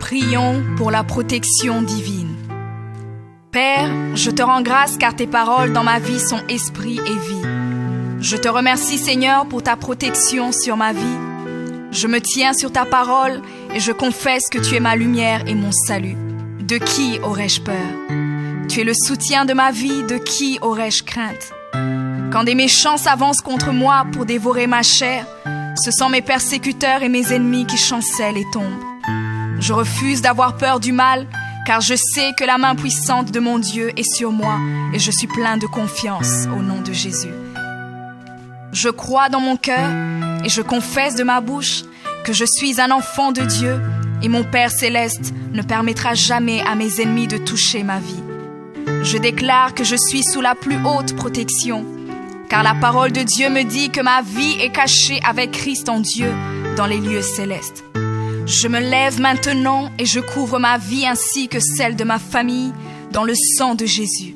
Prions pour la protection divine. Père, je te rends grâce car tes paroles dans ma vie sont esprit et vie. Je te remercie Seigneur pour ta protection sur ma vie. Je me tiens sur ta parole et je confesse que tu es ma lumière et mon salut. De qui aurais-je peur? Tu es le soutien de ma vie, de qui aurais-je crainte? Quand des méchants s'avancent contre moi pour dévorer ma chair, ce sont mes persécuteurs et mes ennemis qui chancellent et tombent. Je refuse d'avoir peur du mal, car je sais que la main puissante de mon Dieu est sur moi et je suis plein de confiance au nom de Jésus. Je crois dans mon cœur et je confesse de ma bouche que je suis un enfant de Dieu et mon Père céleste ne permettra jamais à mes ennemis de toucher ma vie. Je déclare que je suis sous la plus haute protection, car la parole de Dieu me dit que ma vie est cachée avec Christ en Dieu dans les lieux célestes. Je me lève maintenant et je couvre ma vie ainsi que celle de ma famille dans le sang de Jésus.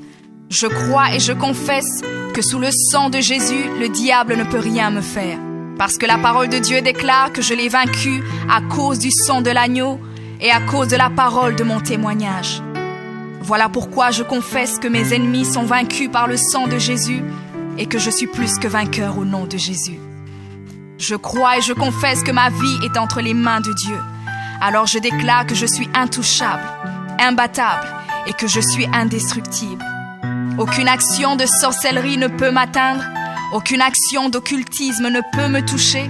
Je crois et je confesse que sous le sang de Jésus, le diable ne peut rien me faire. Parce que la parole de Dieu déclare que je l'ai vaincu à cause du sang de l'agneau et à cause de la parole de mon témoignage. Voilà pourquoi je confesse que mes ennemis sont vaincus par le sang de Jésus et que je suis plus que vainqueur au nom de Jésus. Je crois et je confesse que ma vie est entre les mains de Dieu. Alors je déclare que je suis intouchable, imbattable et que je suis indestructible. Aucune action de sorcellerie ne peut m'atteindre, aucune action d'occultisme ne peut me toucher,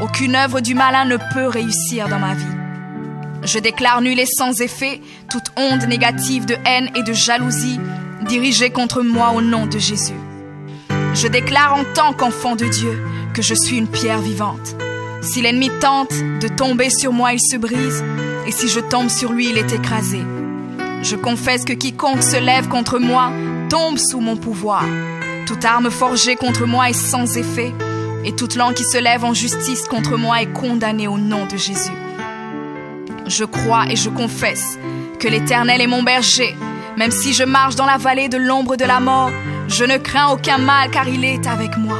aucune œuvre du malin ne peut réussir dans ma vie. Je déclare nul et sans effet toute onde négative de haine et de jalousie dirigée contre moi au nom de Jésus. Je déclare en tant qu'enfant de Dieu que je suis une pierre vivante. Si l'ennemi tente de tomber sur moi, il se brise, et si je tombe sur lui, il est écrasé. Je confesse que quiconque se lève contre moi tombe sous mon pouvoir. Toute arme forgée contre moi est sans effet, et toute langue qui se lève en justice contre moi est condamnée au nom de Jésus. Je crois et je confesse que l'Éternel est mon berger. Même si je marche dans la vallée de l'ombre de la mort, je ne crains aucun mal car il est avec moi.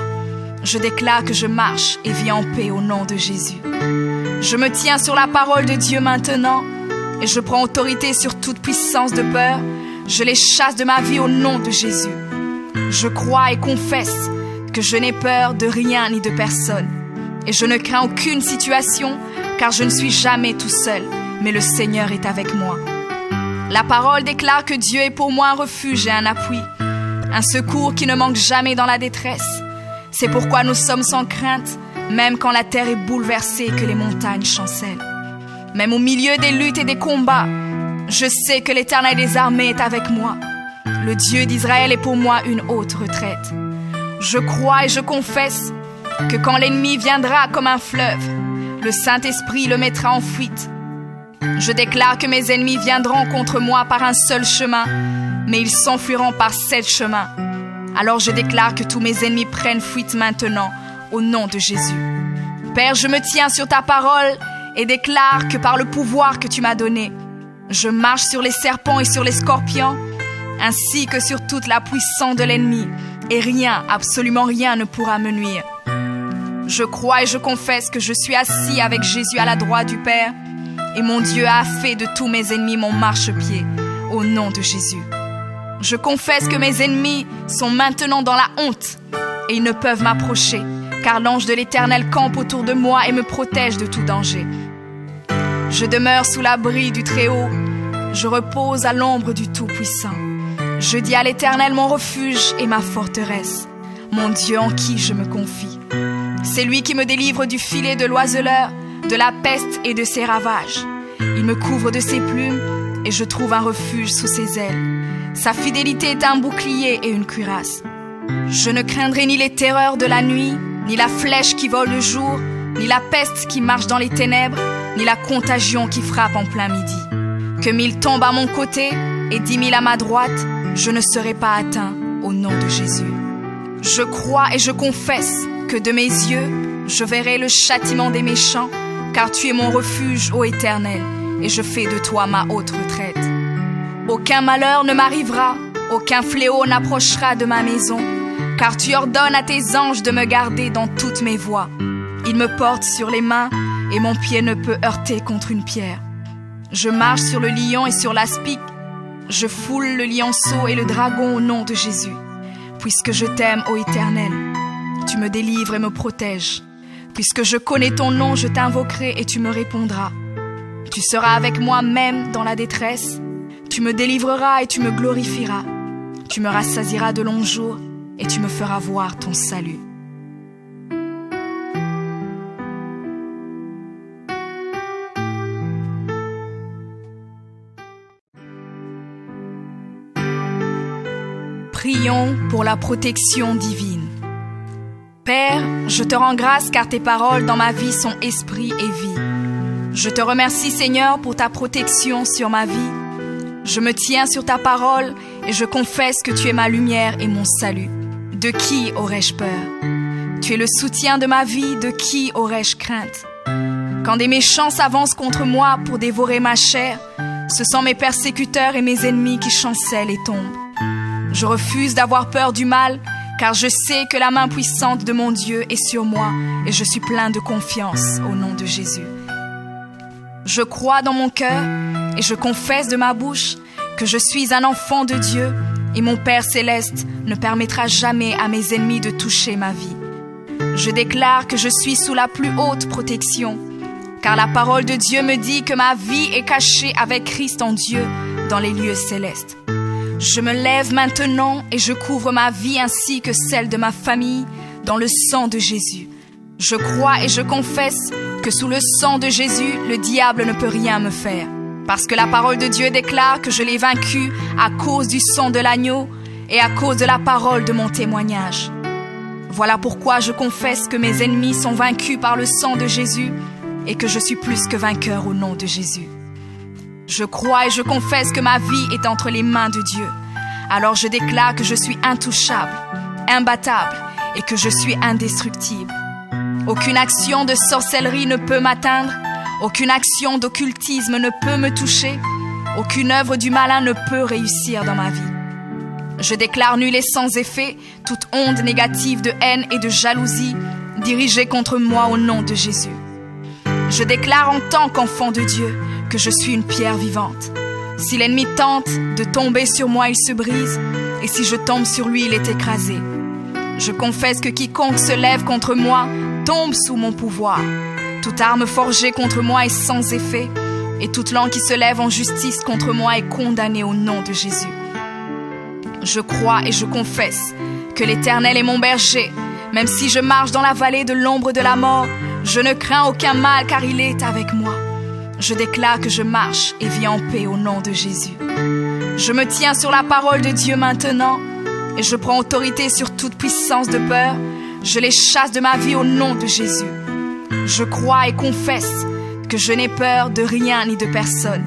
Je déclare que je marche et vis en paix au nom de Jésus. Je me tiens sur la parole de Dieu maintenant et je prends autorité sur toute puissance de peur. Je les chasse de ma vie au nom de Jésus. Je crois et confesse que je n'ai peur de rien ni de personne. Et je ne crains aucune situation car je ne suis jamais tout seul, mais le Seigneur est avec moi. La parole déclare que Dieu est pour moi un refuge et un appui, un secours qui ne manque jamais dans la détresse. C'est pourquoi nous sommes sans crainte, même quand la terre est bouleversée et que les montagnes chancellent. Même au milieu des luttes et des combats, je sais que l'Éternel des armées est avec moi. Le Dieu d'Israël est pour moi une haute retraite. Je crois et je confesse que quand l'ennemi viendra comme un fleuve, le Saint-Esprit le mettra en fuite. Je déclare que mes ennemis viendront contre moi par un seul chemin, mais ils s'enfuiront par 7 chemins. Alors je déclare que tous mes ennemis prennent fuite maintenant, au nom de Jésus. Père, je me tiens sur ta parole et déclare que par le pouvoir que tu m'as donné, je marche sur les serpents et sur les scorpions, ainsi que sur toute la puissance de l'ennemi, et rien, absolument rien ne pourra me nuire. Je crois et je confesse que je suis assis avec Jésus à la droite du Père, et mon Dieu a fait de tous mes ennemis mon marchepied, au nom de Jésus. Je confesse que mes ennemis sont maintenant dans la honte, et ils ne peuvent m'approcher, car l'ange de l'Éternel campe autour de moi et me protège de tout danger. Je demeure sous l'abri du Très-Haut, je repose à l'ombre du Tout-Puissant. Je dis à l'Éternel mon refuge et ma forteresse, mon Dieu en qui je me confie. C'est lui qui me délivre du filet de l'oiseleur, de la peste et de ses ravages. Il me couvre de ses plumes et je trouve un refuge sous ses ailes. Sa fidélité est un bouclier et une cuirasse. Je ne craindrai ni les terreurs de la nuit, ni la flèche qui vole le jour, ni la peste qui marche dans les ténèbres, ni la contagion qui frappe en plein midi. Que 1000 tombent à mon côté et 10 000 à ma droite, je ne serai pas atteint au nom de Jésus. Je crois et je confesse que de mes yeux, je verrai le châtiment des méchants, car tu es mon refuge, ô Éternel, et je fais de toi ma haute retraite. Aucun malheur ne m'arrivera, aucun fléau n'approchera de ma maison, car tu ordonnes à tes anges de me garder dans toutes mes voies. Ils me portent sur les mains, et mon pied ne peut heurter contre une pierre. Je marche sur le lion et sur l'aspic. Je foule le lionceau et le dragon au nom de Jésus. Puisque je t'aime, ô Éternel, tu me délivres et me protèges. Puisque je connais ton nom, je t'invoquerai et tu me répondras. Tu seras avec moi même dans la détresse. Tu me délivreras et tu me glorifieras. Tu me rassasieras de longs jours et tu me feras voir ton salut. Prions pour la protection divine. Père, je te rends grâce car tes paroles dans ma vie sont esprit et vie. Je te remercie Seigneur pour ta protection sur ma vie. Je me tiens sur ta parole et je confesse que tu es ma lumière et mon salut. De qui aurais-je peur? Tu es le soutien de ma vie, de qui aurais-je crainte? Quand des méchants s'avancent contre moi pour dévorer ma chair, ce sont mes persécuteurs et mes ennemis qui chancellent et tombent. Je refuse d'avoir peur du mal, car je sais que la main puissante de mon Dieu est sur moi et je suis plein de confiance au nom de Jésus. Je crois dans mon cœur et je confesse de ma bouche que je suis un enfant de Dieu et mon Père céleste ne permettra jamais à mes ennemis de toucher ma vie. Je déclare que je suis sous la plus haute protection, car la parole de Dieu me dit que ma vie est cachée avec Christ en Dieu dans les lieux célestes. Je me lève maintenant et je couvre ma vie ainsi que celle de ma famille dans le sang de Jésus. Je crois et je confesse que sous le sang de Jésus, le diable ne peut rien me faire. Parce que la parole de Dieu déclare que je l'ai vaincu à cause du sang de l'agneau et à cause de la parole de mon témoignage. Voilà pourquoi je confesse que mes ennemis sont vaincus par le sang de Jésus et que je suis plus que vainqueur au nom de Jésus. Je crois et je confesse que ma vie est entre les mains de Dieu. Alors je déclare que je suis intouchable, imbattable et que je suis indestructible. Aucune action de sorcellerie ne peut m'atteindre, aucune action d'occultisme ne peut me toucher, aucune œuvre du malin ne peut réussir dans ma vie. Je déclare nul et sans effet toute onde négative de haine et de jalousie dirigée contre moi au nom de Jésus. Je déclare en tant qu'enfant de Dieu que je suis une pierre vivante. Si l'ennemi tente de tomber sur moi, il se brise, et si je tombe sur lui, il est écrasé. Je confesse que quiconque se lève contre moi tombe sous mon pouvoir. Toute arme forgée contre moi est sans effet, et toute langue qui se lève en justice contre moi est condamnée au nom de Jésus. Je crois et je confesse que l'Éternel est mon berger. Même si je marche dans la vallée de l'ombre de la mort, je ne crains aucun mal car il est avec moi. Je déclare que je marche et vis en paix au nom de Jésus. Je me tiens sur la parole de Dieu maintenant et je prends autorité sur toute puissance de peur. Je les chasse de ma vie au nom de Jésus. Je crois et confesse que je n'ai peur de rien ni de personne.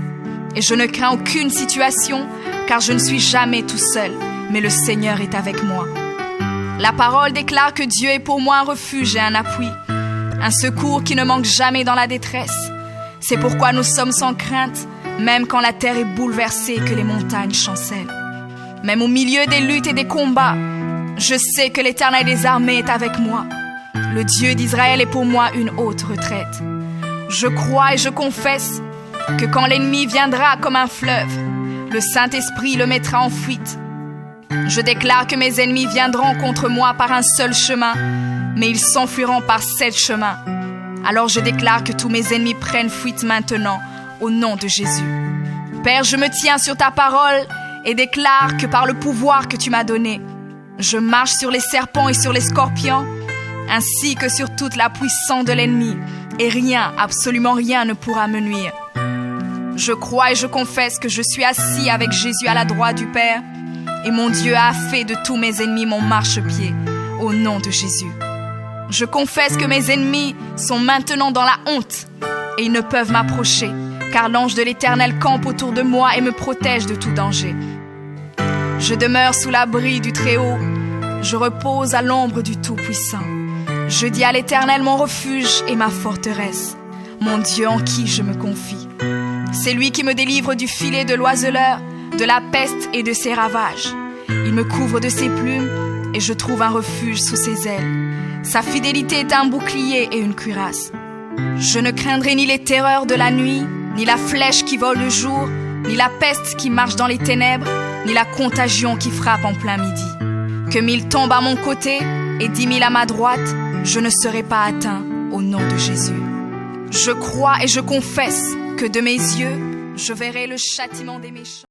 Et je ne crains aucune situation car je ne suis jamais tout seul, mais le Seigneur est avec moi. La parole déclare que Dieu est pour moi un refuge et un appui, un secours qui ne manque jamais dans la détresse. C'est pourquoi nous sommes sans crainte, même quand la terre est bouleversée et que les montagnes chancellent. Même au milieu des luttes et des combats, je sais que l'Éternel des armées est avec moi. Le Dieu d'Israël est pour moi une haute retraite. Je crois et je confesse que quand l'ennemi viendra comme un fleuve, le Saint-Esprit le mettra en fuite. Je déclare que mes ennemis viendront contre moi par un seul chemin, mais ils s'enfuiront par 7 chemins. Alors je déclare que tous mes ennemis prennent fuite maintenant, au nom de Jésus. Père, je me tiens sur ta parole et déclare que par le pouvoir que tu m'as donné, je marche sur les serpents et sur les scorpions, ainsi que sur toute la puissance de l'ennemi, et rien, absolument rien ne pourra me nuire. Je crois et je confesse que je suis assis avec Jésus à la droite du Père, et mon Dieu a fait de tous mes ennemis mon marchepied, au nom de Jésus. Je confesse que mes ennemis sont maintenant dans la honte, et ils ne peuvent m'approcher, car l'ange de l'Éternel campe autour de moi et me protège de tout danger. Je demeure sous l'abri du Très-Haut, je repose à l'ombre du Tout-Puissant. Je dis à l'Éternel mon refuge et ma forteresse, mon Dieu en qui je me confie. C'est lui qui me délivre du filet de l'oiseleur, de la peste et de ses ravages. Il me couvre de ses plumes et je trouve un refuge sous ses ailes. Sa fidélité est un bouclier et une cuirasse. Je ne craindrai ni les terreurs de la nuit, ni la flèche qui vole le jour, ni la peste qui marche dans les ténèbres, ni la contagion qui frappe en plein midi. Que 1000 tombent à mon côté et 10 000 à ma droite, je ne serai pas atteint au nom de Jésus. Je crois et je confesse que de mes yeux, je verrai le châtiment des méchants.